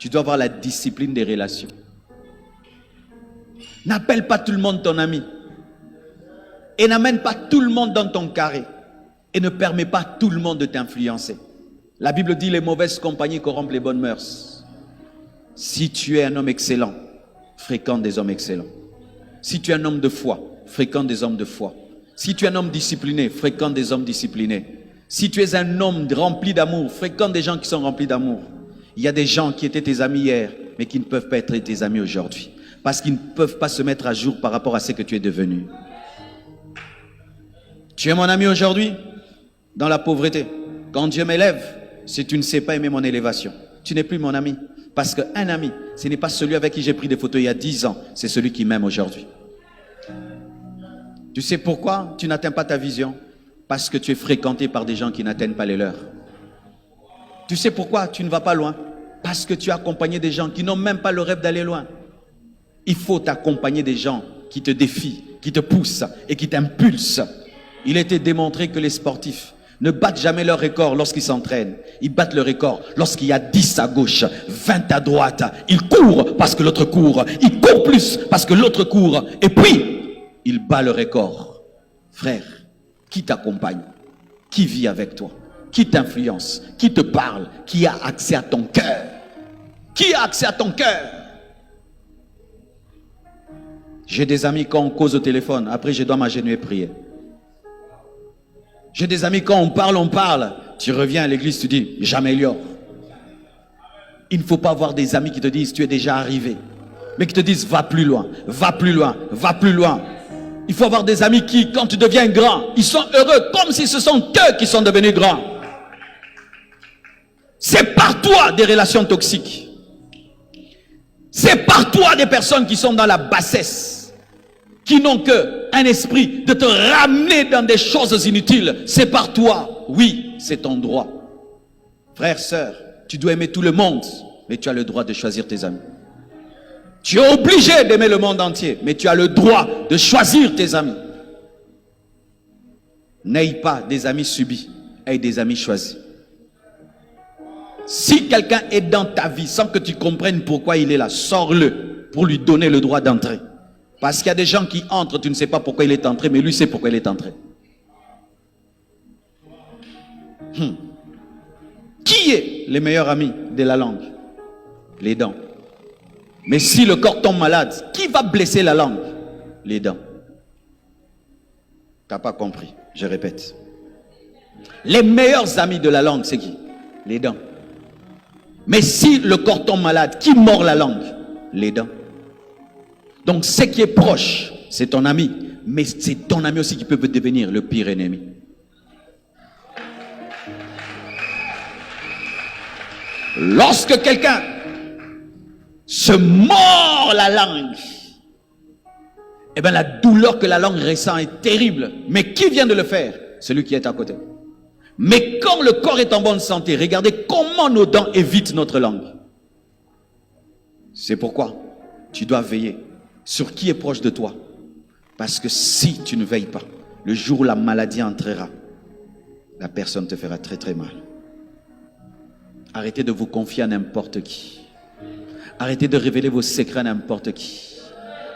Tu dois avoir la discipline des relations. N'appelle pas tout le monde ton ami. Et n'amène pas tout le monde dans ton carré. Et ne permets pas tout le monde de t'influencer. La Bible dit les mauvaises compagnies corrompent les bonnes mœurs. Si tu es un homme excellent, fréquente des hommes excellents. Si tu es un homme de foi, fréquente des hommes de foi. Si tu es un homme discipliné, fréquente des hommes disciplinés. Si tu es un homme rempli d'amour, fréquente des gens qui sont remplis d'amour. Il y a des gens qui étaient tes amis hier, mais qui ne peuvent pas être tes amis aujourd'hui. Parce qu'ils ne peuvent pas se mettre à jour par rapport à ce que tu es devenu. Tu es mon ami aujourd'hui dans la pauvreté. Quand Dieu m'élève, si tu ne sais pas aimer mon élévation, tu n'es plus mon ami. Parce qu'un ami, ce n'est pas celui avec qui j'ai pris des photos il y a 10 ans, c'est celui qui m'aime aujourd'hui. Tu sais pourquoi tu n'atteins pas ta vision? Parce que tu es fréquenté par des gens qui n'atteignent pas les leurs. Tu sais pourquoi tu ne vas pas loin? Parce que tu as accompagné des gens qui n'ont même pas le rêve d'aller loin. Il faut t'accompagner des gens qui te défient, qui te poussent et qui t'impulsent. Il a été démontré que les sportifs ne battent jamais leur record lorsqu'ils s'entraînent. Ils battent le record lorsqu'il y a 10 à gauche, 20 à droite. Ils courent parce que l'autre court. Ils courent plus parce que l'autre court. Et puis, ils battent le record. Frère, qui t'accompagne? Qui vit avec toi? Qui t'influence? Qui te parle? Qui a accès à ton cœur? Qui a accès à ton cœur? J'ai des amis quand on cause au téléphone, après je dois m'agenouiller et prier. J'ai des amis quand on parle, tu reviens à l'église, tu dis, j'améliore. Il ne faut pas avoir des amis qui te disent, tu es déjà arrivé, mais qui te disent, va plus loin, va plus loin, va plus loin. Il faut avoir des amis qui, quand tu deviens grand, ils sont heureux, comme si ce sont eux qui sont devenus grands. C'est par toi des relations toxiques. C'est par toi des personnes qui sont dans la bassesse, qui n'ont qu'un esprit de te ramener dans des choses inutiles. C'est par toi. Oui, c'est ton droit. Frère, sœur, tu dois aimer tout le monde, mais tu as le droit de choisir tes amis. Tu es obligé d'aimer le monde entier, mais tu as le droit de choisir tes amis. N'aie pas des amis subis, aie des amis choisis. Si quelqu'un est dans ta vie sans que tu comprennes pourquoi il est là, sors-le pour lui donner le droit d'entrer. Parce qu'il y a des gens qui entrent, tu ne sais pas pourquoi il est entré, mais lui sait pourquoi il est entré. Qui est le meilleur ami de la langue? Les dents. Mais si le corps tombe malade, qui va blesser la langue? Les dents. Tu n'as pas compris, je répète. Les meilleurs amis de la langue, c'est qui? Les dents. Mais si le corps tombe malade, qui mord la langue? Les dents. Donc ce qui est proche, c'est ton ami. Mais c'est ton ami aussi qui peut devenir le pire ennemi. Lorsque quelqu'un se mord la langue, eh bien la douleur que la langue ressent est terrible. Mais qui vient de le faire? Celui qui est à côté. Mais quand le corps est en bonne santé, regardez comment nos dents évitent notre langue. C'est pourquoi tu dois veiller sur qui est proche de toi. Parce que si tu ne veilles pas, le jour où la maladie entrera, la personne te fera très très mal. Arrêtez de vous confier à n'importe qui. Arrêtez de révéler vos secrets à n'importe qui.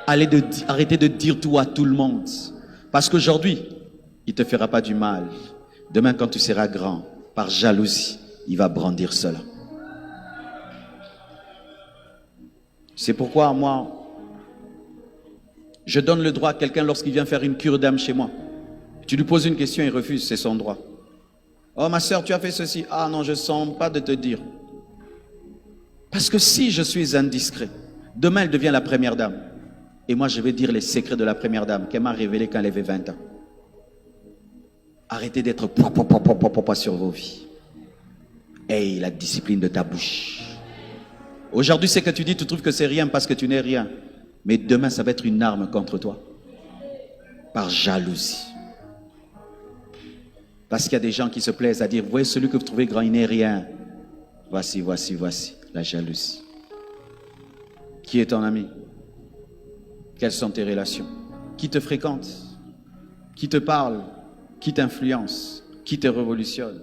Arrêtez de dire tout à tout le monde. Parce qu'aujourd'hui, il ne te fera pas du mal. Demain, quand tu seras grand, par jalousie, il va brandir cela. C'est pourquoi moi, je donne le droit à quelqu'un lorsqu'il vient faire une cure d'âme chez moi. Tu lui poses une question, il refuse, c'est son droit. Oh ma soeur, tu as fait ceci. Ah non, je ne sens pas de te dire. Parce que si je suis indiscret, demain elle devient la première dame. Et moi je vais dire les secrets de la première dame qu'elle m'a révélé quand elle avait 20 ans. Arrêtez d'être sur vos vies. Aie la discipline de ta bouche. Aujourd'hui, ce que tu dis, tu trouves que c'est rien parce que tu n'es rien. Mais demain, ça va être une arme contre toi. Par jalousie. Parce qu'il y a des gens qui se plaisent à dire, voyez celui que vous trouvez grand, il n'est rien. Voici, voici, voici, la jalousie. Qui est ton ami? Quelles sont tes relations? Qui te fréquente? Qui te parle? Qui t'influence? Qui te révolutionne?